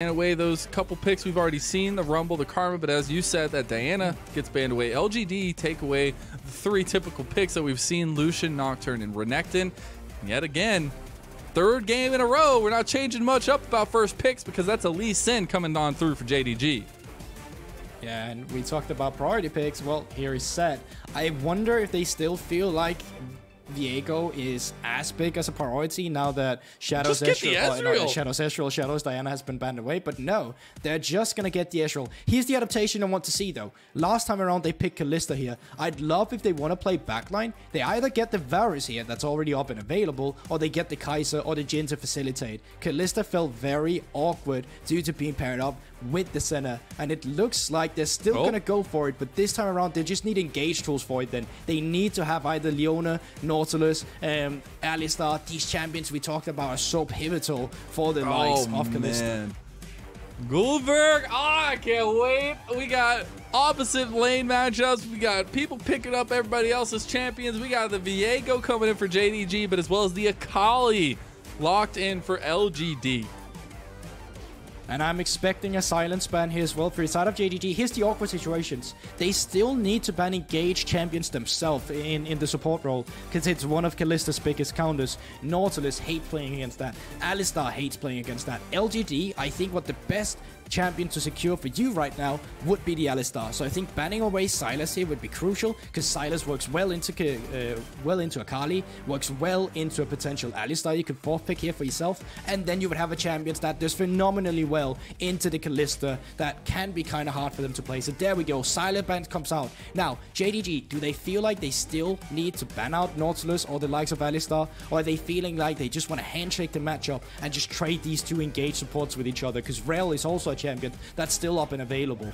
And away those couple picks we've already seen, the Rumble, the Karma, but as you said, that Diana gets banned away. LGD take away the 3 typical picks that we've seen: Lucian, Nocturne, and Renekton. And yet again, 3rd game in a row, we're not changing much up about first picks because that's a Lee Sin coming on through for JDG. Yeah, and we talked about priority picks. Well, here is Sett. I wonder if they still feel like Viego is as big as a priority now that Shadows Ezreal, Shadows Diana has been banned away. But no, they're just gonna get the Ezreal. Here's the adaptation I want to see though. Last time around they picked Kalista here. I'd love if they want to play backline, they either get the Varus here that's already up and available, or they get the Kai'Sa or the Jhin to facilitate. Kalista felt very awkward due to being paired up with the center, and it looks like they're still gonna go for it, but this time around they just need engage tools for it. Then they need to have either Leona, Nautilus, Alistar. These champions we talked about are so pivotal for the likes of Kalista. Guldborg, I can't wait. We got opposite lane matchups. We got people picking up everybody else's champions. We got the Viego coming in for JDG, but as well as the Akali locked in for LGD. And I'm expecting a silence ban here as well for the side of JDG. Here's the awkward situations. They still need to ban engaged champions themselves in the support role, because it's one of Kalista's biggest counters. Nautilus hates playing against that. Alistar hates playing against that. LGD, I think what the best champion to secure for you right now would be the Alistar. So I think banning away Sylas here would be crucial, because Sylas works well into Akali, works well into a potential Alistar. You could 4th pick here for yourself, and then you would have a champion that does phenomenally well into the Kalista that can be kind of hard for them to play. So there we go, Silent Ban comes out. Now, JDG, do they feel like they still need to ban out Nautilus or the likes of Alistar, or are they feeling like they just want to handshake the matchup and just trade these 2 engaged supports with each other? Because Rel is also a champion that's still up and available.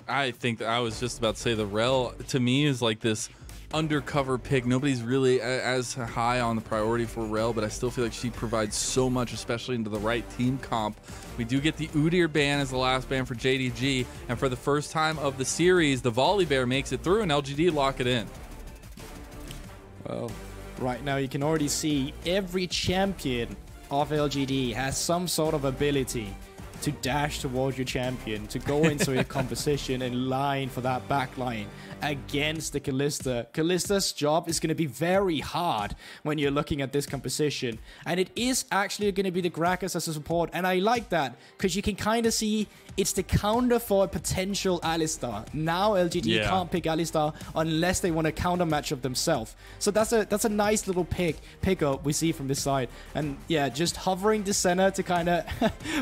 I think that I was just about to say the Rel to me is like this undercover pick. Nobody's really as high on the priority for Rel, but I still feel like she provides so much, especially into the right team comp. We do get the Udyr ban as the last ban for JDG, and for the first time of the series, the Volibear makes it through and LGD lock it in. Well, right now you can already see every champion of LGD has some sort of ability to dash towards your champion, to go into a composition in line for that backline against the Kalista. Kalista's job is going to be very hard when you're looking at this composition, and it is actually going to be the Gragas as a support, and I like that because you can kind of see it's the counter for a potential Alistar. Now LGD can't pick Alistar unless they want to counter match up themselves. So that's a nice little pick-up we see from this side. And yeah, just hovering the center to kind of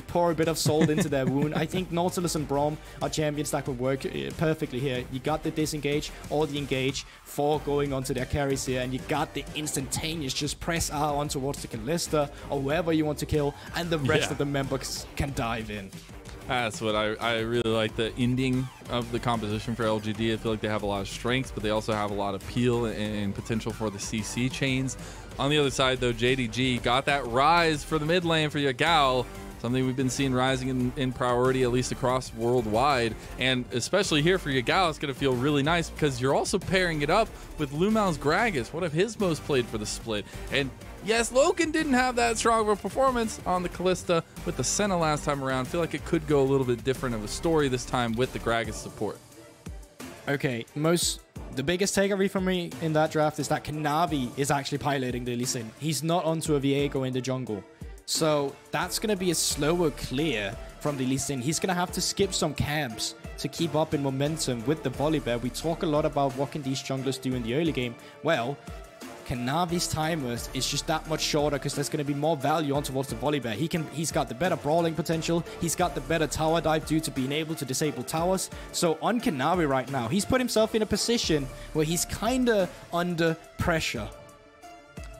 pour a bit of salt into their wound. I think Nautilus and Braum are champions that could work perfectly here. You got the disengage or the engage for going onto their carries here, and you got the instantaneous just press R on towards the Kalista or wherever you want to kill, and the rest of the members can dive in. That's what I really like, the ending of the composition for LGD. I feel like they have a lot of strengths, but they also have a lot of peel and potential for the CC chains. On the other side, though, JDG got that Ryze for the mid lane for Yagao, something we've been seeing rising in priority, at least across worldwide. And especially here for Yagao, it's going to feel really nice because you're also pairing it up with LvMao's Gragas, one of his most played for the split. And yes, Loken didn't have that strong of a performance on the Kalista with the Senna last time around. I feel like it could go a little bit different of a story this time with the Gragas support. Okay, the biggest takeaway for me in that draft is that Kanavi is actually piloting the Lee Sin. He's not onto a Viego in the jungle. So that's going to be a slower clear from the Lee Sin. He's going to have to skip some camps to keep up in momentum with the Volibear. We talk a lot about what can these junglers do in the early game. Well, Kanavi's timers is just that much shorter because there's going to be more value on towards the Volibear. He's got the better brawling potential. He's got the better tower dive due to being able to disable towers. So on Kanavi right now, he's put himself in a position where he's kind of under pressure.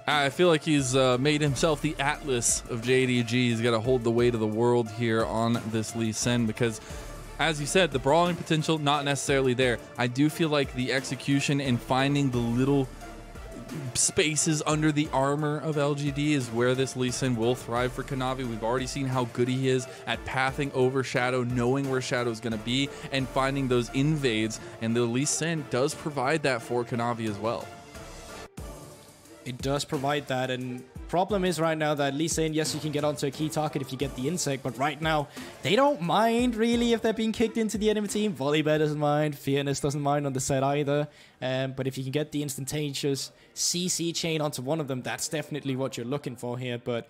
I feel like he's made himself the Atlas of JDG. He's got to hold the weight of the world here on this Lee Sin because, as you said, the brawling potential, not necessarily there. I do feel like the execution and finding the little spaces under the armor of LGD is where this Lee Sin will thrive for Kanavi. We've already seen how good he is at pathing over Shadow, knowing where Shadow is going to be, and finding those invades, and the Lee Sin does provide that for Kanavi as well. It does provide that, and problem is right now that Lee saying, yes, you can get onto a key target if you get the insect, but right now, they don't mind really if they're being kicked into the enemy team. Volibear doesn't mind, Fearness doesn't mind on the Sett either. But if you can get the instantaneous CC chain onto one of them, that's definitely what you're looking for here. But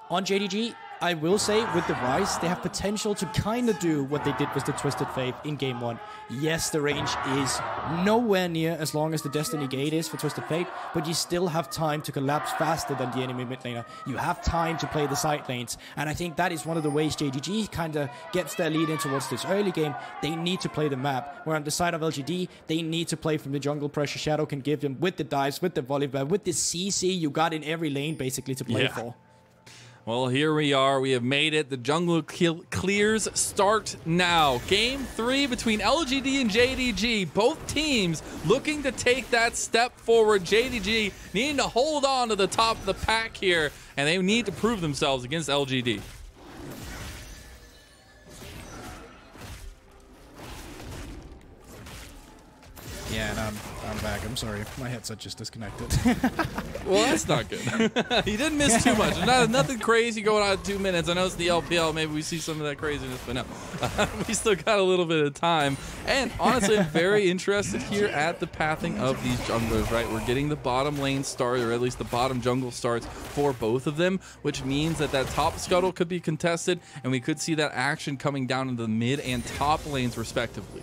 on JDG, I will say with the Ryze, they have potential to kind of do what they did with the Twisted Faith in Game 1. Yes, the range is nowhere near as long as the Destiny Gate is for Twisted Faith, but you still have time to collapse faster than the enemy mid laner. You have time to play the side lanes, and I think that is one of the ways JDG kind of gets their lead in towards this early game. They need to play the map, where on the side of LGD, they need to play from the jungle pressure Shadow can give them with the dives, with the Volibear, with the CC you got in every lane basically to play for. Well, here we are. We have made it. The jungle clears start now. Game 3 between LGD and JDG. Both teams looking to take that step forward. JDG needing to hold on to the top of the pack here, and they need to prove themselves against LGD. Yeah, and I'm back. I'm sorry. My headset just disconnected. Well, that's not good. He didn't miss too much. Nothing crazy going on in 2 minutes. I know it's the LPL. Maybe we see some of that craziness, but no. We still got a little bit of time. And honestly, I'm very interested here at the pathing of these junglers, right? We're getting the bottom lane start, or at least the bottom jungle starts for both of them, which means that that top scuttle could be contested, and we could see that action coming down into the mid and top lanes respectively.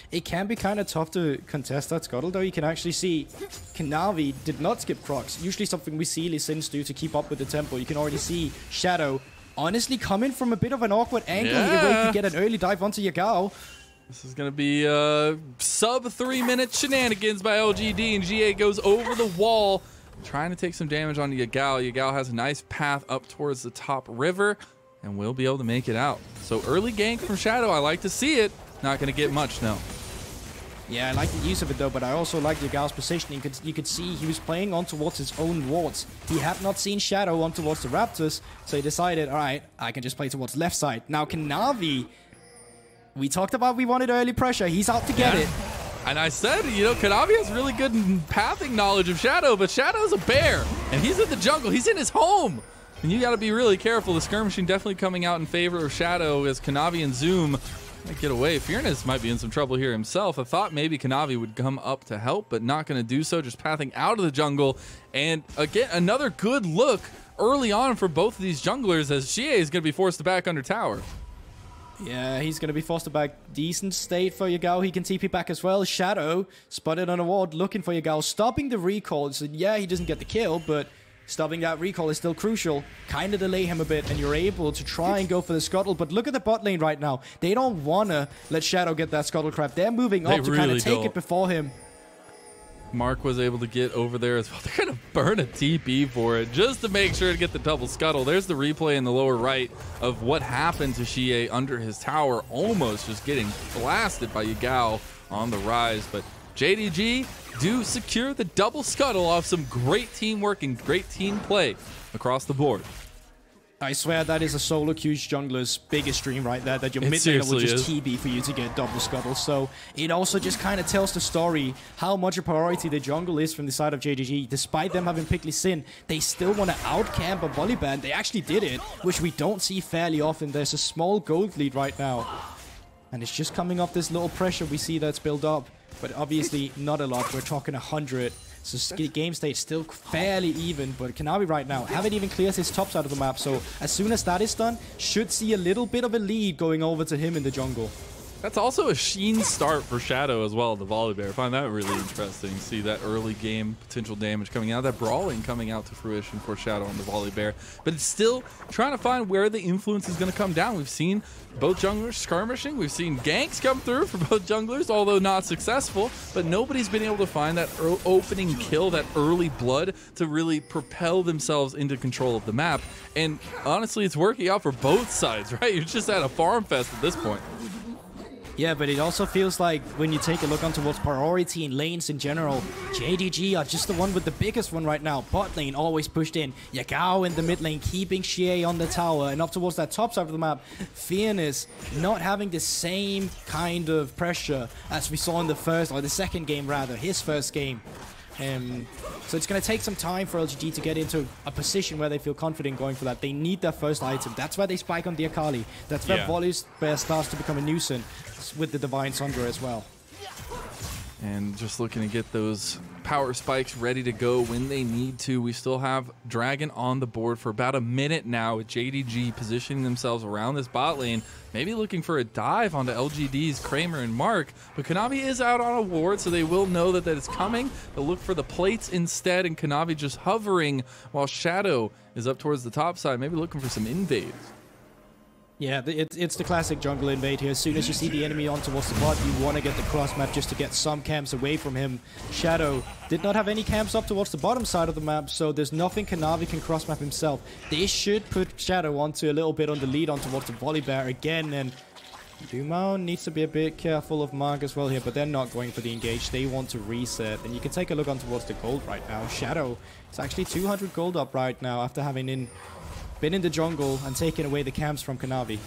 It can be kind of tough to contest that scuttle, though. You can actually see Kanavi did not skip Crocs. Usually something we see Lee Sins do to keep up with the tempo. You can already see Shadow honestly coming from a bit of an awkward angle here where you can get an early dive onto Yagao. This is going to be sub 3-minute shenanigans by LGD, and Xiye goes over the wall, trying to take some damage on Yagao. Yagao has a nice path up towards the top river, and will be able to make it out. So early gank from Shadow, I like to see it. Not going to get much, no. Yeah, I like the use of it though, but I also like Yagao's positioning. You could see he was playing on towards his own wards. He had not seen Shadow on towards the Raptors, so he decided, alright, I can just play towards left side. Now Kanavi, we talked about we wanted early pressure. He's out to get it. And I said, you know, Kanavi has really good pathing knowledge of Shadow, but Shadow's a bear, and he's in the jungle. He's in his home. And you got to be really careful. The skirmishing definitely coming out in favor of Shadow as Kanavi and Zoom might get away. Fearness might be in some trouble here himself. I thought maybe Kanavi would come up to help, but not going to do so, just pathing out of the jungle. And again, another good look early on for both of these junglers, as Xiye is going to be forced to back under tower. Yeah, he's going to be forced to back. Decent state for Yagao. He can TP back as well. Shadow spotted on a ward looking for Yagao, stopping the recall. So yeah, he doesn't get the kill, but stopping that recall is still crucial. Kind of delay him a bit, and you're able to try and go for the scuttle. But look at the bot lane right now. They don't want to let Shadow get that scuttle crap. They're moving up to kind of take it before him. Mark was able to get over there as well. They're going to burn a TP for it just to make sure to get the double scuttle. There's the replay in the lower right of what happened to Xiye under his tower, almost just getting blasted by Yagao on the Ryze. But JDG do secure the double scuttle off some great teamwork and great team play across the board. I swear that is a solo queued jungler's biggest dream right there, that your mid laner will just TB for you to get double scuttle. So it also just kind of tells the story how much a priority the jungle is from the side of JDG. Despite them having picked Lee Sin, they still want to outcamp a Volibear. They actually did it, which we don't see fairly often. There's a small gold lead right now, and it's just coming off this little pressure we see that's built up. But obviously not a lot. We're talking 100. So game state still fairly even, but Kanavi right now haven't even cleared his top side of the map. So as soon as that is done, should see a little bit of a lead going over to him in the jungle. That's also a sheen start for Shadow as well, the Volibear. I find that really interesting. See that early game potential damage coming out, that brawling coming out to fruition for Shadow on the Volibear. But it's still trying to find where the influence is going to come down. We've seen both junglers skirmishing. We've seen ganks come through for both junglers, although not successful. But nobody's been able to find that opening kill, that early blood, to really propel themselves into control of the map. And honestly, it's working out for both sides, right? You're just at a farm fest at this point. Yeah, but it also feels like when you take a look on towards priority in lanes in general, JDG are just the one with the biggest one right now. Bot lane always pushed in. Yagao in the mid lane, keeping Xiye on the tower. And up towards that top side of the map, Fearness not having the same kind of pressure as we saw in the first, or the second game rather, his first game. So it's going to take some time for LGD to get into a position where they feel confident going for that. They need their first item. That's where they spike on the Akali. That's where Volibear starts to become a nuisance with the Divine Sundra as well. And just looking to get those power spikes ready to go when they need to. We still have Dragon on the board for about a minute now, with JDG positioning themselves around this bot lane, maybe looking for a dive onto LGD's Kramer and Mark. But Kanavi is out on a ward, so they will know that it's coming. They'll look for the plates instead, and Kanavi just hovering while Shadow is up towards the top side, maybe looking for some invades. Yeah, it's the classic jungle invade here. As soon as you see the enemy on towards the bot, you want to get the cross map just to get some camps away from him. Shadow did not have any camps up towards the bottom side of the map, so there's nothing Kanavi can cross map himself. They should put Shadow onto a little bit on the lead on towards the Volibear again, and LvMao needs to be a bit careful of Mark as well here, but they're not going for the engage. They want to reset, and you can take a look on towards the gold right now. Shadow is actually 200 gold up right now after having been in the jungle and taken away the camps from Kanavi.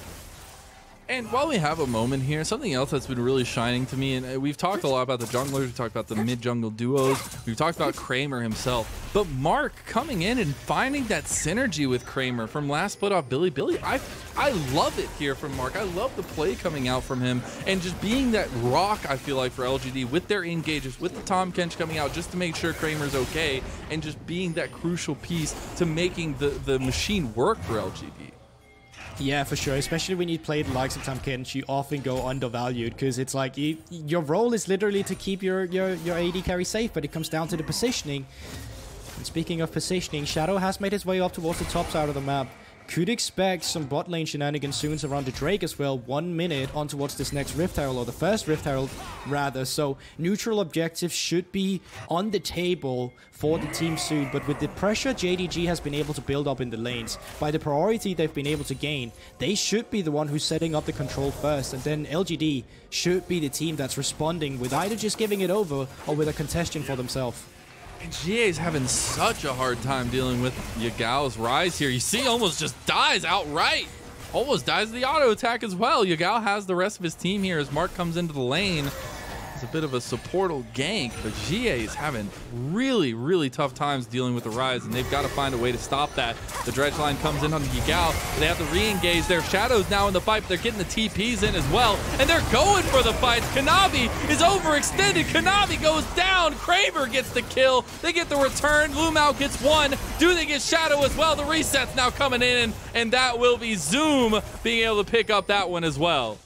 And while we have a moment here, something else that's been really shining to me, and we've talked a lot about the junglers, we've talked about the mid-jungle duos, we've talked about Kramer himself, but Mark coming in and finding that synergy with Kramer from last split off Billy. I love it here from Mark. I love the play coming out from him, and just being that rock, I feel like, for LGD with their engages, with the Tom Kench coming out just to make sure Kramer's okay, and just being that crucial piece to making the machine work for LGD. Yeah, for sure. Especially when you play the likes of Tom Kench, you often go undervalued because it's like your role is literally to keep your AD carry safe, but it comes down to the positioning. And speaking of positioning, Shadow has made his way up towards the top side of the map. Could expect some bot lane shenanigans soon around the Drake as well. 1 minute on towards this next Rift Herald, or the first Rift Herald rather. So neutral objectives should be on the table for the team soon. But with the pressure JDG has been able to build up in the lanes, by the priority they've been able to gain, they should be the one who's setting up the control first. And then LGD should be the team that's responding with either just giving it over or with a contestation for themselves. And Xiye is having such a hard time dealing with Yagao's Ryze here. You see, almost just dies outright. Almost dies of the auto attack as well. Yagao has the rest of his team here as Mark comes into the lane. It's a bit of a supportal gank, but Xiye is having really, really tough times dealing with the Ryze, and they've got to find a way to stop that. The dredge line comes in on Yagao. They have to re-engage. Their Shadows now in the fight, but they're getting the TPs in as well, and they're going for the fights. Kanavi is overextended. Kanavi goes down. Kramer gets the kill. They get the return. LvMao gets one. Do they get Shadow as well? The reset's now coming in, and that will be Zoom being able to pick up that one as well.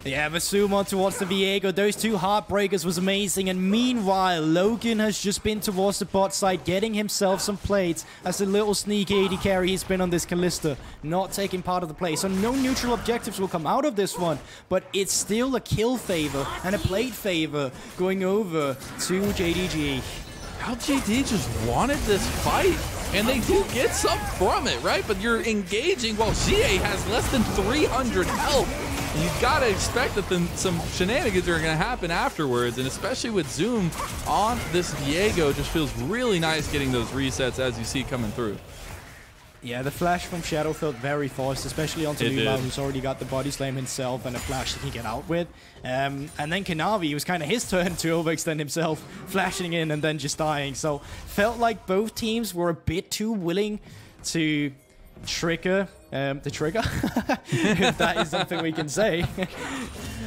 Yeah, but zoom on towards the Viego. Those two Heartbreakers was amazing. And meanwhile, Loken has just been towards the bot side, getting himself some plates as a little sneaky AD carry he's been on this Kalista, not taking part of the play. So no neutral objectives will come out of this one, but it's still a kill favor and a plate favor going over to JDG. LGD just wanted this fight, and they do get some from it, right? But you're engaging while Xiye has less than 300 health. You've got to expect that some shenanigans are going to happen afterwards, and especially with Zoom on this Viego, just feels really nice getting those resets as you see coming through. Yeah, the flash from Shadow felt very forced, especially onto LvMao, who's already got the body slam himself and a flash that he can get out with. And then Kanavi, it was kind of his turn to overextend himself, flashing in and then just dying. So felt like both teams were a bit too willing to trigger the trigger, if that is something we can say.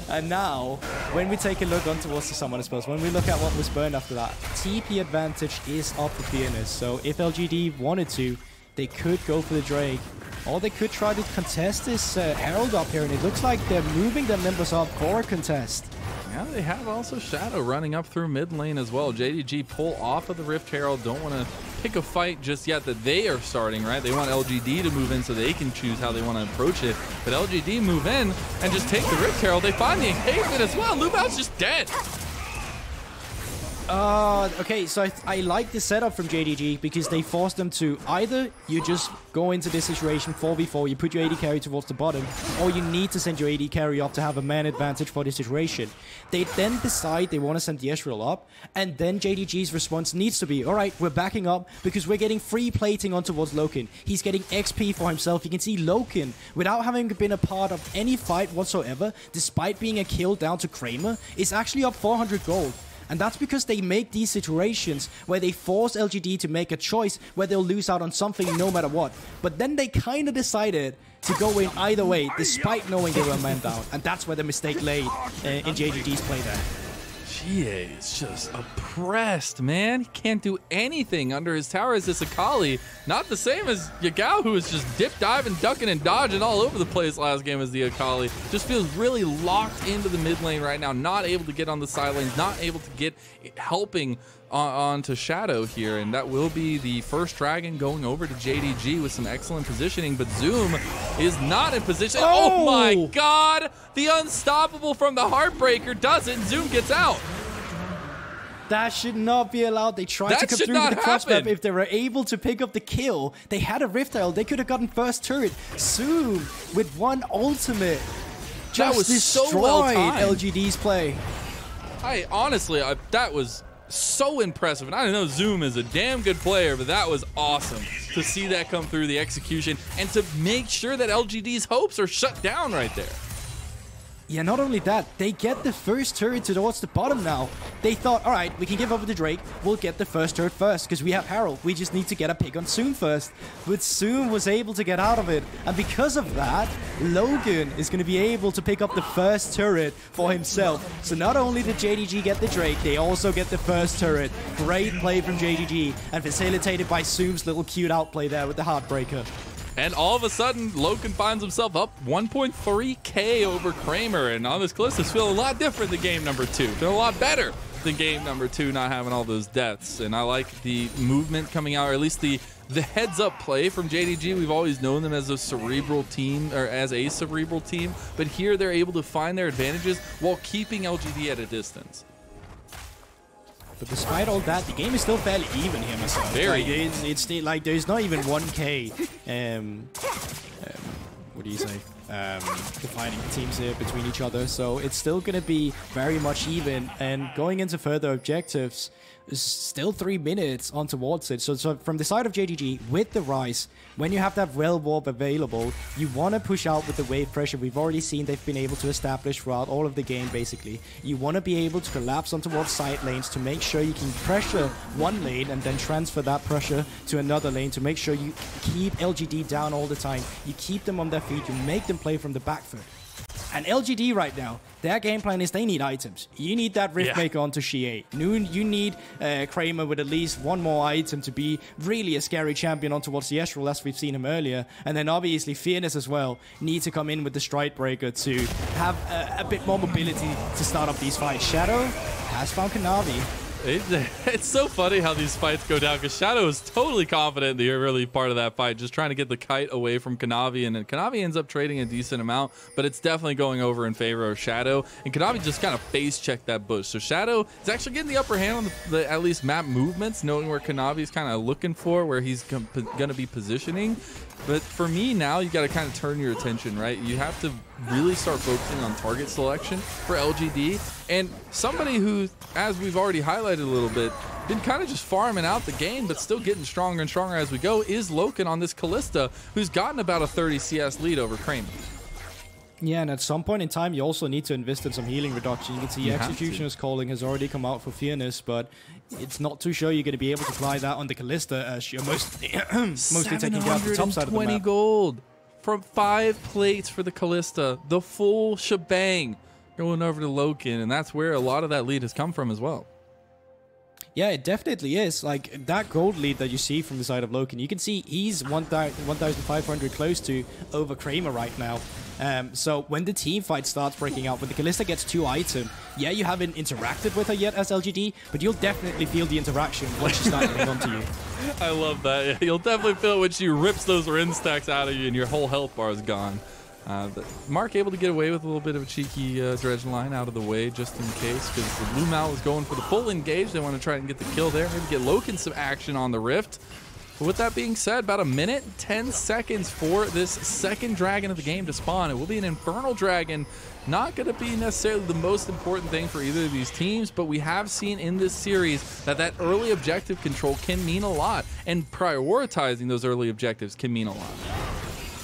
And now, when we take a look on towards the Summoner Spells, when we look at what was burned after that, TP advantage is up for Fearness. So if LGD wanted to, they could go for the Drake, or they could try to contest this Herald up here, and it looks like they're moving their members up for a contest. Yeah, they have also Shadow running up through mid lane as well. JDG pull off of the Rift Herald. Don't want to pick a fight just yet that they are starting, right? They want LGD to move in so they can choose how they want to approach it. But LGD move in and just take the Rift Herald. They find the engagement as well. LvMao's just dead. Okay, so I like the setup from JDG because they forced them to either you just go into this situation 4v4, you put your AD carry towards the bottom, or you need to send your AD carry up to have a man advantage for this situation. They then decide they want to send the Ezreal up, and then JDG's response needs to be, alright, we're backing up because we're getting free plating on towards Loken. He's getting XP for himself. You can see Loken, without having been a part of any fight whatsoever, despite being a kill down to Kramer, is actually up 400 gold. And that's because they make these situations where they force LGD to make a choice where they'll lose out on something no matter what. But then they kind of decided to go in either way, despite knowing they were man down. And that's where the mistake lay in JDG's play there. Xiye is just oppressed, man. He can't do anything under his tower as this Akali. Not the same as Yagao, who was just dip diving, ducking, and dodging all over the place last game as the Akali. Just feels really locked into the mid lane right now, not able to get on the side lanes, not able to get helping onto Shadow here, and that will be the first dragon going over to JDG with some excellent positioning, but Zoom is not in position. Oh my god! The unstoppable from the Heartbreaker does it, and Zoom gets out. That should not be allowed. They tried to come through with the crossmap. If they were able to pick up the kill, they had a Rift Isle. They could have gotten first turret. Zoom with one ultimate just destroyed so well LGD's play. Honestly, that was so impressive, and I know Zoom is a damn good player, but that was awesome to see that come through the execution and to make sure that LGD's hopes are shut down right there. Yeah, not only that, they get the first turret towards the bottom now. They thought, all right, we can give over to Drake. We'll get the first turret first because we have Herald. We just need to get a pick on Zoom first. But Zoom was able to get out of it. And because of that, Loken is going to be able to pick up the first turret for himself. So not only did JDG get the Drake, they also get the first turret. Great play from JDG and facilitated by Zoom's little cute outplay there with the Heartbreaker. And all of a sudden, Loken finds himself up 1.3k over Kramer. And on this Kalista, feeling a lot different than game number 2. Feeling a lot better than game number 2, not having all those deaths. And I like the movement coming out, or at least the heads-up play from JDG. We've always known them as a cerebral team, or as a cerebral team. But here, they're able to find their advantages while keeping LGD at a distance. But despite all that, the game is still fairly even here, Mazel. Very. Like, it's like there's not even 1k. What do you say? Defining teams here between each other, so it's still going to be very much even. And going into further objectives, is still 3 minutes on towards it. So from the side of JDG, with the Ryze, when you have that Rail Warp available, you want to push out with the wave pressure. We've already seen they've been able to establish throughout all of the game, basically. You want to be able to collapse on towards side lanes to make sure you can pressure one lane and then transfer that pressure to another lane to make sure you keep LGD down all the time. You keep them on their feet, you make them play from the back foot. And LGD right now, their game plan is they need items. You need that Rift Maker onto Xiye. You need Kramer with at least one more item to be really a scary champion on towards the Ezreal as we've seen him earlier. And then obviously Fearless as well need to come in with the Stride Breaker to have a bit more mobility to start up these fights. Shadow has found Kanavi. It's so funny how these fights go down because Shadow is totally confident in the early part of that fight, just trying to get the kite away from Kanavi, and then Kanavi ends up trading a decent amount, but it's definitely going over in favor of Shadow, and Kanavi just kind of face checked that bush. So Shadow is actually getting the upper hand on the at least map movements, knowing where Kanavi is kind of looking for, where he's going to be positioning. But for me now, you got to kind of turn your attention, right? You have to really start focusing on target selection for LGD. And somebody who, as we've already highlighted a little bit, been kind of just farming out the game, but still getting stronger and stronger as we go, is Loken on this Kalista, who's gotten about a 30 CS lead over Kramer. Yeah, and at some point in time, you also need to invest in some healing reduction. You can see Executioner's Calling has already come out for Fearless, but it's not too sure you're going to be able to apply that on the Kalista as you're mostly taking out the top side of the map. Gold from 5 plates for the Kalista, the full shebang going over to Loken, and that's where a lot of that lead has come from as well. Yeah, it definitely is. Like, that gold lead that you see from the side of Loken, you can see he's 1,500 close to over Kramer right now. So when the team fight starts breaking out, when the Kalista gets 2 items, yeah, you haven't interacted with her yet as LGD, but you'll definitely feel the interaction once she starts getting onto you. I love that. Yeah, you'll definitely feel it when she rips those Rin stacks out of you and your whole health bar is gone. But Mark able to get away with a little bit of a cheeky dredge line out of the way just in case, because the LvMao is going for the full engage. They want to try and get the kill there, maybe get Loken some action on the Rift. But with that being said, about 1 minute, 10 seconds for this second dragon of the game to spawn. It will be an Infernal Dragon. Not going to be necessarily the most important thing for either of these teams, but we have seen in this series that early objective control can mean a lot, and prioritizing those early objectives can mean a lot.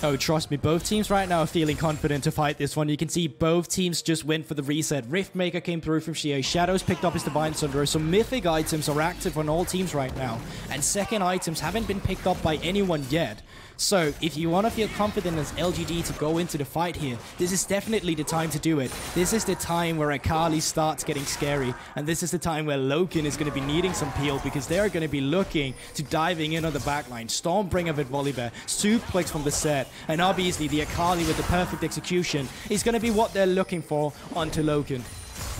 Oh, trust me, both teams right now are feeling confident to fight this one. You can see both teams just went for the reset. Riftmaker came through from Xiye. Shadows picked up his Divine Sunderer. So mythic items are active on all teams right now. And second items haven't been picked up by anyone yet. So if you want to feel confident as LGD to go into the fight here, this is definitely the time to do it. This is the time where Akali starts getting scary. And this is the time where Loken is going to be needing some peel because they're going to be looking to diving in on the backline. Stormbringer with Volibear, suplex from the Sett, and obviously the Akali with the perfect execution is going to be what they're looking for onto Loken.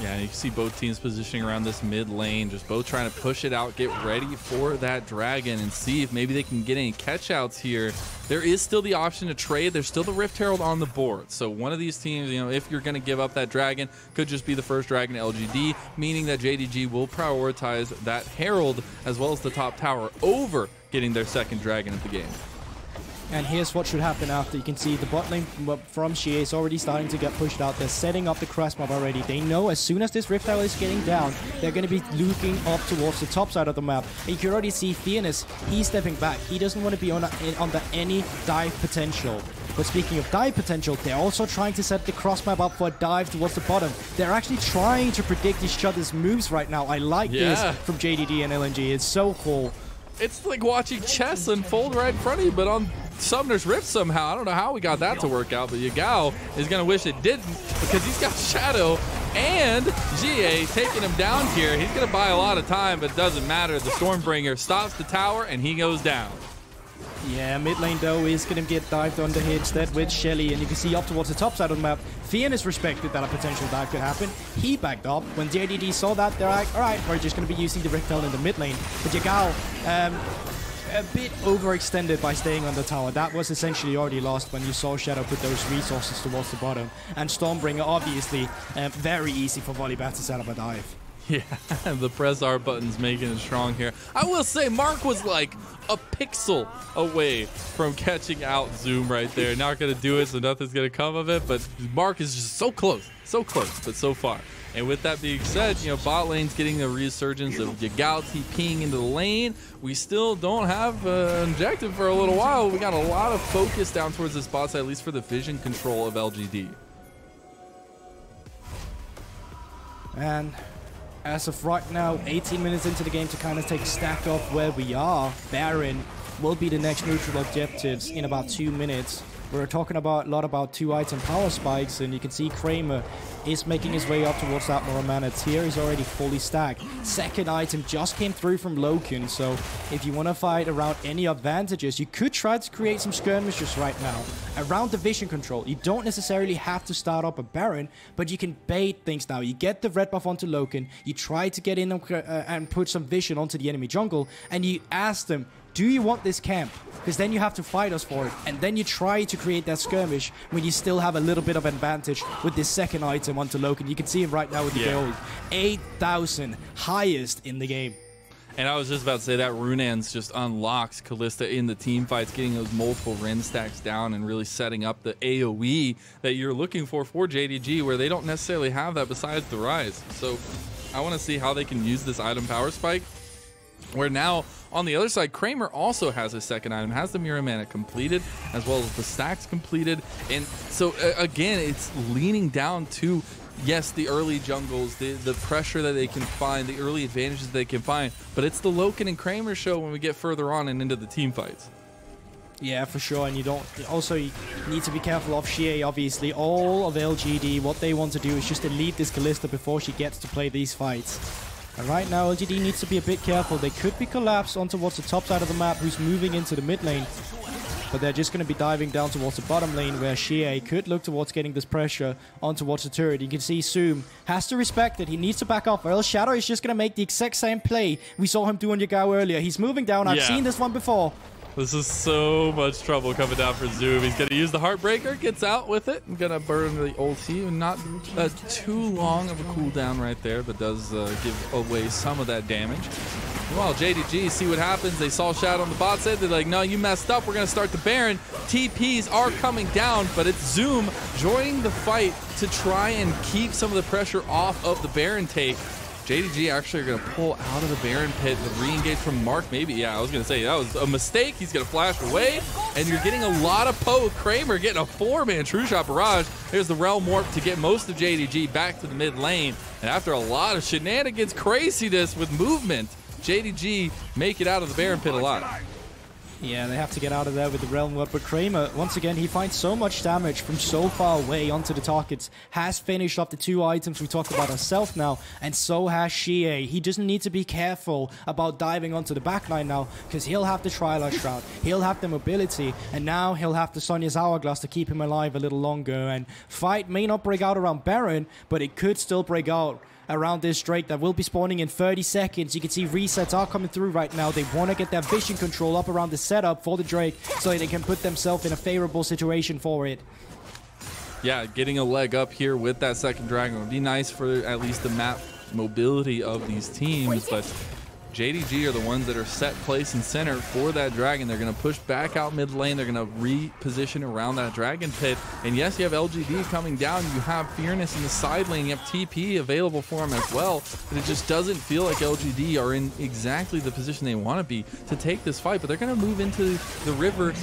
Yeah, you can see both teams positioning around this mid lane, just both trying to push it out, get ready for that dragon, and see if maybe they can get any catch-outs here. There is still the option to trade. There's still the Rift Herald on the board. So one of these teams, you know, if you're going to give up that dragon, could just be the first dragon to LGD, meaning that JDG will prioritize that Herald as well as the top tower over getting their second dragon of the game. And here's what should happen after. You can see the bot lane from Xiye is already starting to get pushed out. They're setting up the Crest mob already. They know as soon as this Rift Tower is getting down, they're going to be looking up towards the top side of the map. And you can already see Fearness, he's stepping back. He doesn't want to be under any dive potential. But speaking of dive potential, they're also trying to set the cross map up for a dive towards the bottom. They're actually trying to predict each other's moves right now. I like this from JDD and LNG. It's so cool. It's like watching chess unfold right in front of you, but on Summoner's Rift somehow. I don't know how we got that to work out, but Yagao is going to wish it didn't because he's got Shadow and Xiye taking him down here. He's going to buy a lot of time, but it doesn't matter. The Stormbringer stops the tower, and he goes down. Yeah, mid lane though is going to get dived under here instead with Shelly, and you can see up towards the top side of the map, Fearness respected that a potential dive could happen. He backed up. When JDD saw that, they're like, alright, we're just going to be using the Rift Herald in the mid lane. But Yagao, a bit overextended by staying on the tower. That was essentially already lost when you saw Shadow put those resources towards the bottom. And Stormbringer, obviously, very easy for Volibear to set up a dive. Yeah, the press R button's making it strong here. I will say Mark was like a pixel away from catching out Zoom right there. Not going to do it, so nothing's going to come of it, but Mark is just so close, but so far. And with that being said, you know, bot lane's getting the resurgence of Yagao TPing into the lane. We still don't have an objective for a little while. We got a lot of focus down towards this bot side, at least for the vision control of LGD. And as of right now, 18 minutes into the game to kind of take stock of where we are. Baron will be the next neutral objectives in about 2 minutes. We're talking a lot about 2-item power spikes, and you can see Kramer is making his way up towards that more mana. Tier is already fully stacked. Second item just came through from Loken, so if you want to fight around any advantages, you could try to create some skirmishes right now around the vision control. You don't necessarily have to start up a Baron, but you can bait things now. You get the red buff onto Loken, you try to get in and put some vision onto the enemy jungle, and you ask them, do you want this camp? Because then you have to fight us for it. And then you try to create that skirmish when you still have a little bit of advantage with this second item onto Loken. You can see him right now with the gold. 8,000, highest in the game. And I was just about to say that Runan's just unlocks Kalista in the team fights, getting those multiple Ren stacks down and really setting up the AoE that you're looking for JDG, where they don't necessarily have that besides the Ryze. So I want to see how they can use this item power spike, where now on the other side, Kramer also has his second item, has the Mirror Mana completed, as well as the stacks completed. And so, again, it's leaning down to, yes, the early jungles, the pressure that they can find, the early advantages they can find, but it's the Loken and Kramer show when we get further on and into the team fights. Yeah, for sure, and you need to be careful of Xiye, obviously. All of LGD, what they want to do is just elite this Kalista before she gets to play these fights. And right now, LGD needs to be a bit careful. They could be collapsed on towards the top side of the map, who's moving into the mid lane. But they're just going to be diving down towards the bottom lane, where Xiye could look towards getting this pressure on towards the turret. You can see Zoom has to respect it. He needs to back off, or else Shadow is just going to make the exact same play we saw him do on Yagao earlier. He's moving down. I've seen this one before. This is so much trouble coming down for Zoom. He's going to use the Heartbreaker, gets out with it, and going to burn the ulti. Not too long of a cooldown right there, but does give away some of that damage. Well, JDG, see what happens. They saw Shadow on the bot side. They're like, no, you messed up. We're going to start the Baron. TPs are coming down, but it's Zoom joining the fight to try and keep some of the pressure off of the Baron take. JDG actually are going to pull out of the Baron pit. The re-engage from Mark, maybe. Yeah, I was going to say that was a mistake. He's going to flash away, and you're getting a lot of poke. Kramer getting a 4-man True Shot barrage. There's the Realm Warp to get most of JDG back to the mid lane. And after a lot of shenanigans, craziness with movement, JDG make it out of the Baron pit alive. Yeah, they have to get out of there with the Realm Warp, but Kramer, once again, he finds so much damage from so far away onto the targets, has finished off the 2 items we talked about ourselves now, and so has Xiye. He doesn't need to be careful about diving onto the backline now, because he'll have the Trilar Shroud, he'll have the mobility, and now he'll have the Sonya's Hourglass to keep him alive a little longer, and fight may not break out around Baron, but it could still break out around this Drake that will be spawning in 30 seconds. You can see resets are coming through right now. They want to get their vision control up around the setup for the Drake so they can put themselves in a favorable situation for it. Yeah, getting a leg up here with that second dragon would be nice for at least the map mobility of these teams, but JDG are the ones that are set place and center for that dragon. They're going to push back out mid lane. They're going to reposition around that dragon pit. And yes, you have LGD coming down. You have Fearness in the side lane. You have TP available for him as well. But it just doesn't feel like LGD are in exactly the position they want to be to take this fight. But they're going to move into the river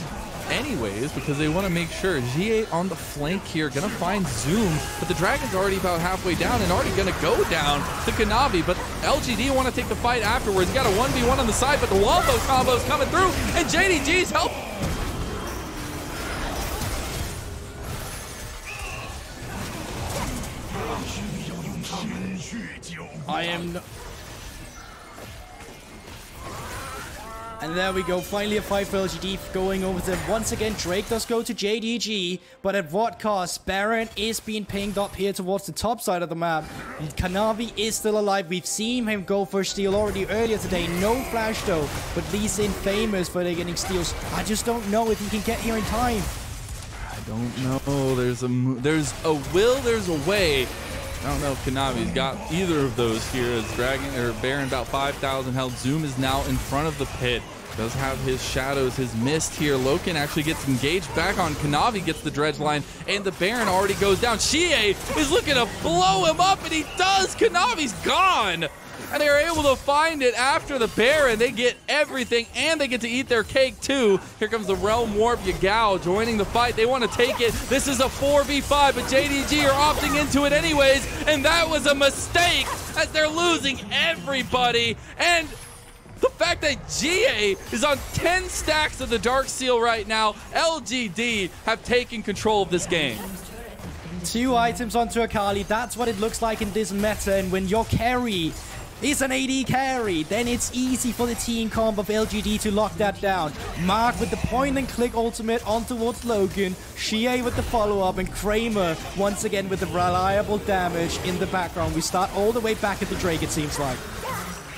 anyways because they want to make sure. Xiye on the flank here, going to find Zoom, but the dragon's already about halfway down and already going to go down to Kanavi, but LGD want to take the fight afterwards. Got a 1v1 on the side, but the wombo combo's coming through, and JDG's help. And there we go, finally a fight for LGD going over them. Once again, Drake does go to JDG, but at what cost? Baron is being pinged up here towards the top side of the map. Kanavi is still alive. We've seen him go for steal already earlier today. No flash though, but Lee Sin famous for getting steals. I just don't know if he can get here in time. I don't know. There's a will, there's a way. I don't know if Kanavi's got either of those here as Dragon or Baron about 5,000 health. Zoom is now in front of the pit. Does have his shadows, his mist here. Loken actually gets engaged back on. Kanavi gets the dredge line, and the Baron already goes down. Xiye is looking to blow him up, and he does. Kanavi's gone. And they are able to find it after the Baron. They get everything, and they get to eat their cake, too. Here comes the Realm Warp. Yagao joining the fight. They want to take it. This is a 4v5, but JDG are opting into it anyways, and that was a mistake as they're losing everybody. And the fact that Xiye is on 10 stacks of the Dark Seal right now, LGD have taken control of this game. 2 items onto Akali. That's what it looks like in this meta, and when your carry is an AD carry, then it's easy for the team comp of LGD to lock that down. Mark with the point and click ultimate on towards Loken, Xiye with the follow-up, and Kramer once again with the reliable damage in the background. We start all the way back at the Drake, it seems like.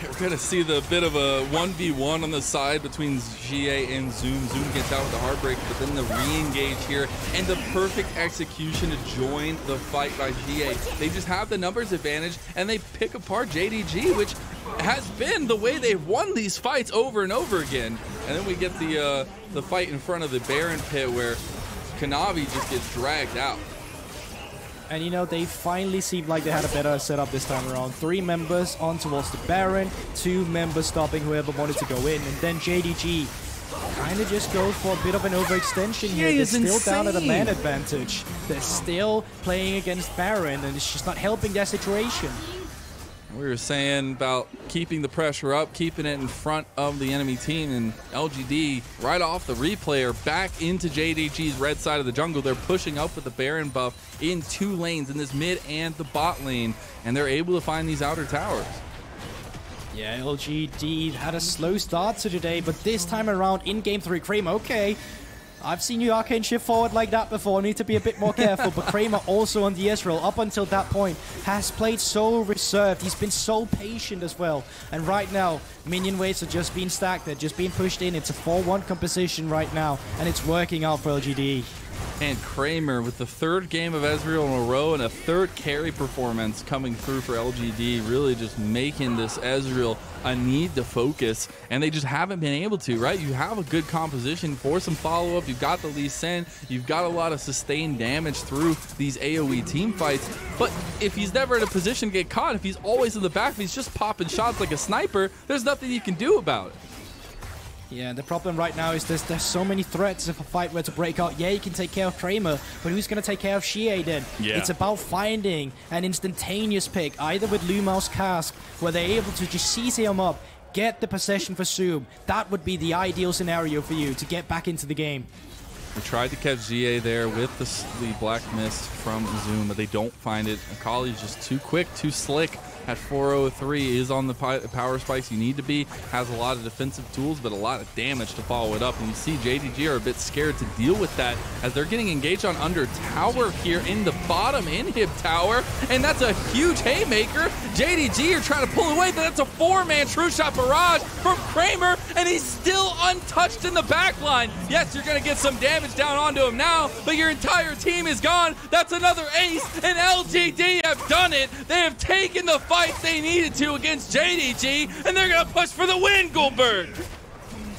We're going to see the bit of a 1v1 on the side between Xiye and Zoom. Zoom gets out with the Heartbreak, but then the re-engage here and the perfect execution to join the fight by Xiye. They just have the numbers advantage, and they pick apart JDG, which has been the way they've won these fights over and over again. And then we get the fight in front of the Baron pit where Kanavi just gets dragged out. And you know, they finally seemed like they had a better setup this time around. 3 members on towards the Baron, 2 members stopping whoever wanted to go in, and then JDG kind of just goes for a bit of an overextension here. They're still down at a man advantage. They're still playing against Baron, and it's just not helping their situation. We were saying about keeping the pressure up, keeping it in front of the enemy team, and LGD right off the replay are back into JDG's red side of the jungle. They're pushing up with the Baron buff in 2 lanes, in this mid and the bot lane, and they're able to find these outer towers. Yeah, LGD had a slow start to today, but this time around in Game 3, Kramer, okay. I've seen you arcane shift forward like that before. Need to be a bit more careful. But Kramer also on the Ezreal up until that point has played so reserved. He's been so patient as well. And right now, minion waves are just being stacked. They're just being pushed in. It's a 4-1 composition right now. And it's working out for LGD. And Kramer with the third game of Ezreal in a row and a third carry performance coming through for LGD, really just making this Ezreal a need to focus, and they just haven't been able to, right? You have a good composition for some follow-up. You've got the Lee Sin. You've got a lot of sustained damage through these AoE team fights, but if he's never in a position to get caught, if he's always in the back, if he's just popping shots like a sniper, there's nothing you can do about it. Yeah, the problem right now is there's so many threats if a fight were to break out. Yeah, you can take care of Kramer, but who's going to take care of Xiye then? Yeah. It's about finding an instantaneous pick, either with LvMao's cask, where they're able to just CC him up, get the possession for Zoom. That would be the ideal scenario for you to get back into the game. They tried to catch Xiye there with the Black Mist from Zoom, but they don't find it. Akali's just too quick, too slick. At 403 is on the power spikes you need to be, has a lot of defensive tools, but a lot of damage to follow it up. And you see JDG are a bit scared to deal with that as they're getting engaged on under tower here in the bottom inhib tower, and that's a huge haymaker. JDG are trying to pull away, but that's a 4-man true shot barrage from Kramer, and he's still untouched in the back line. Yes, you're going to get some damage down onto him now, but your entire team is gone. That's another ace, and LGD have done it. They have taken the fight they needed to against JDG, and they're gonna push for the win, Guldborg.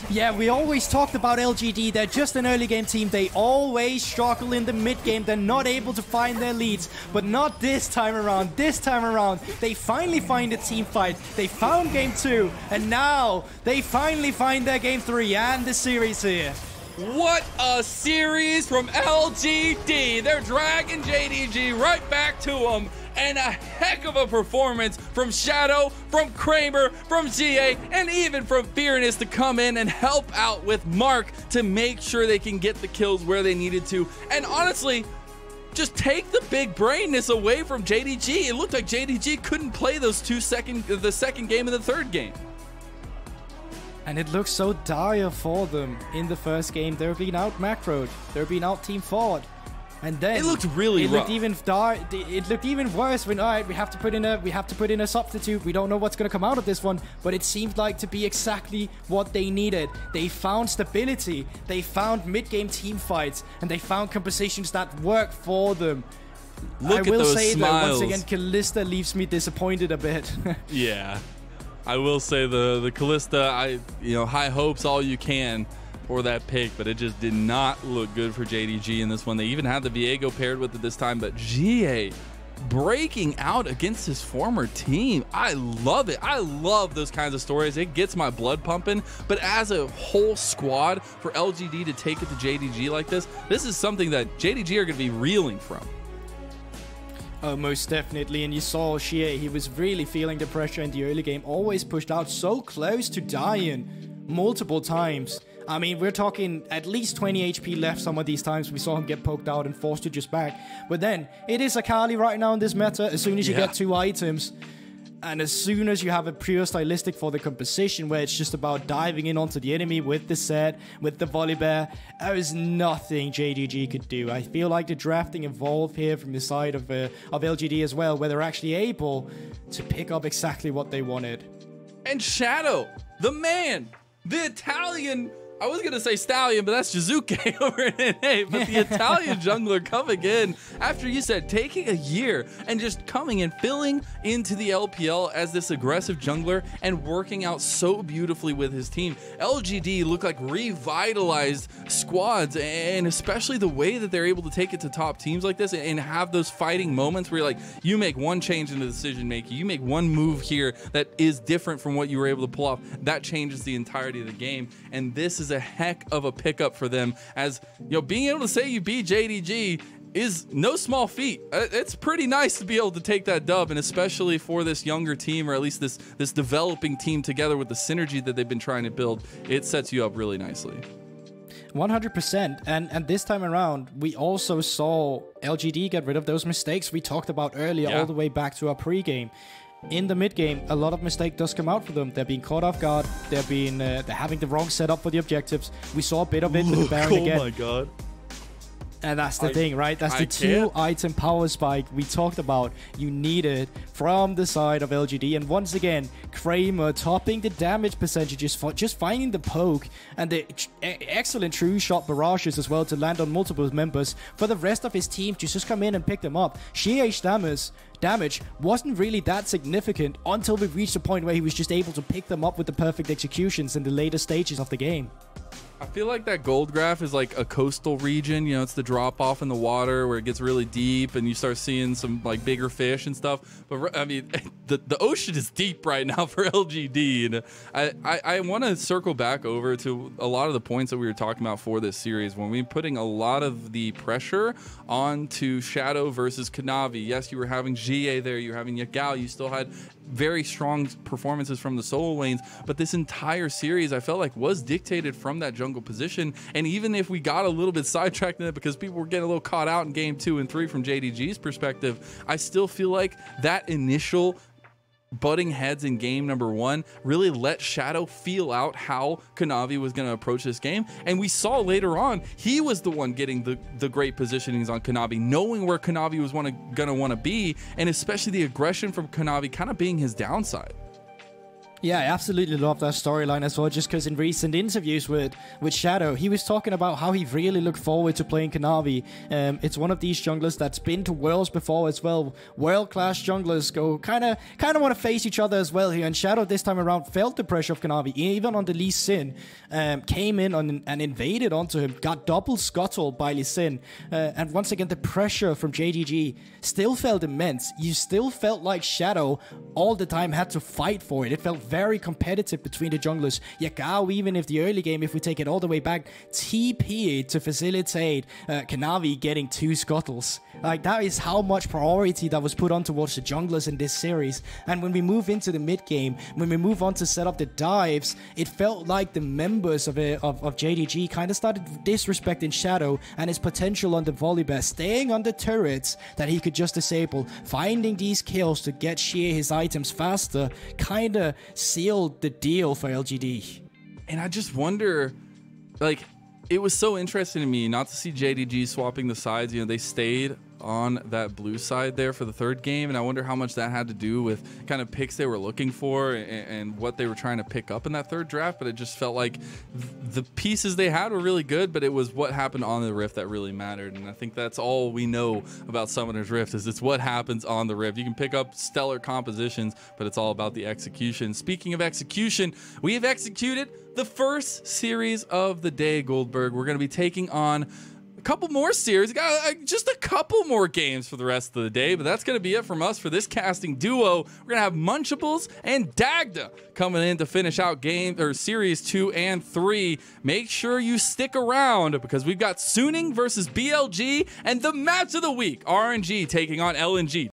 Yeah, we always talked about LGD. They're just an early game team. They always struggle in the mid game. They're not able to find their leads, but not this time around. This time around, they finally find a team fight. They found game 2, and now they finally find their game 3 and the series here. What a series from LGD. They're dragging JDG right back to them. And a heck of a performance from Shadow, from Kramer, from Xiye, and even from Fearness to come in and help out with Mark to make sure they can get the kills where they needed to. And honestly, just take the big brainness away from JDG. It looked like JDG couldn't play those the second game and the third game. And it looks so dire for them in the first game. They're being out macroed. They're being out team fought. And then it looked really rough. It looked even worse when, all right, we have to put in a substitute. We don't know what's going to come out of this one, but it seemed like to be exactly what they needed. They found stability, they found mid-game team fights, and they found compositions that work for them. I will say that once again, Kalista leaves me disappointed a bit. Yeah, I will say the Kalista, high hopes all you can for that pick, but it just did not look good for JDG in this one. They even had the Viego paired with it this time, but Xiye breaking out against his former team. I love it. I love those kinds of stories. It gets my blood pumping, but as a whole squad for LGD to take it to JDG like this is something that JDG are going to be reeling from. Oh, most definitely. And you saw Xiye, he was really feeling the pressure in the early game, always pushed out so close to dying multiple times. I mean, we're talking at least 20 HP left some of these times. We saw him get poked out and forced to just back. But then, it is Akali right now in this meta. As soon as you get 2 items, and as soon as you have a pure stylistic for the composition, where it's just about diving in onto the enemy with the Sett, with the Volibear, there is nothing JDG could do. I feel like the drafting evolved here from the side of LGD as well, where they're actually able to pick up exactly what they wanted. And Shadow, the man, the Italian, I was going to say stallion, but that's Jizuke over in NA. But the Italian jungler coming in after you said taking a year and just coming and filling into the LPL as this aggressive jungler and working out so beautifully with his team. LGD look like revitalized squads, and especially the way that they're able to take it to top teams like this and have those fighting moments where you're like, you make one change in the decision making, you make one move here that is different from what you were able to pull off. That changes the entirety of the game, and this is a heck of a pickup for them, as being able to say you beat JDG is no small feat. It's pretty nice to be able to take that dub, and especially for this younger team, or at least this developing team together with the synergy that they've been trying to build, it sets you up really nicely. 100%. And this time around, we also saw LGD get rid of those mistakes we talked about earlier, all the way back to our pregame. In the mid game, a lot of mistake does come out for them. They're being caught off guard. They're having the wrong setup for the objectives. We saw a bit of it with the Baron again. Oh my god. And that's the thing, right? That's the two-item power spike we talked about. You need it from the side of LGD. And once again, Kramer topping the damage percentages for just finding the poke and the excellent true shot barrages as well to land on multiple members for the rest of his team to just come in and pick them up. Xiye's damage wasn't really that significant until we reached a point where he was just able to pick them up with the perfect executions in the later stages of the game. I feel like that gold graph is like a coastal region. You know, it's the drop off in the water where it gets really deep and you start seeing some like bigger fish and stuff. But I mean, the ocean is deep right now for LGD. And I want to circle back over to a lot of the points that we were talking about for this series when we were putting a lot of the pressure onto Shadow versus Kanavi. Yes, you were having Xiye there, you were having Yagao, you still had very strong performances from the solo lanes, but this entire series I felt like was dictated from that jungle position. And even if we got a little bit sidetracked in it because people were getting a little caught out in game 2 and 3 from JDG's perspective, I still feel like that initial butting heads in game number 1 really let Shadow feel out how Kanavi was going to approach this game. And we saw later on, he was the one getting the great positionings on Kanavi, knowing where Kanavi was going to want to be, and especially the aggression from Kanavi kind of being his downside. Yeah, I absolutely love that storyline as well, just because in recent interviews with Shadow, he was talking about how he really looked forward to playing Kanavi. It's one of these junglers that's been to Worlds before as well. World-class junglers go kind of want to face each other as well here, and Shadow this time around felt the pressure of Kanavi, even on the Lee Sin, came in and invaded onto him, got double scuttled by Lee Sin, and once again, the pressure from JDG still felt immense. You still felt like Shadow all the time had to fight for it. It felt very competitive between the junglers. Yagao, even if the early game, if we take it all the way back, TP'd to facilitate Kanavi getting 2 scuttles. Like, that is how much priority that was put on towards the junglers in this series. And when we move into the mid game, when we move on to set up the dives, it felt like the members of JDG kind of started disrespecting Shadow and his potential on the Volibear, staying on the turrets that he could just disable, finding these kills to get Xiye his items faster, kind of sealed the deal for LGD. And I just wonder, like, it was so interesting to me not to see JDG swapping the sides. You know, they stayed on that blue side there for the 3rd game, and I wonder how much that had to do with kind of picks they were looking for and what they were trying to pick up in that 3rd draft. But it just felt like the pieces they had were really good, but it was what happened on the Rift that really mattered. And I think that's all we know about Summoner's Rift, is it's what happens on the Rift. You can pick up stellar compositions, but it's all about the execution. Speaking of execution, we have executed the first series of the day, Guldborg. We're going to be taking on a couple more series, just a couple more games for the rest of the day, but that's going to be it from us for this casting duo. We're going to have Munchables and Dagda coming in to finish out series 2 and 3. Make sure you stick around because we've got Suning versus BLG and the match of the week, RNG taking on LNG.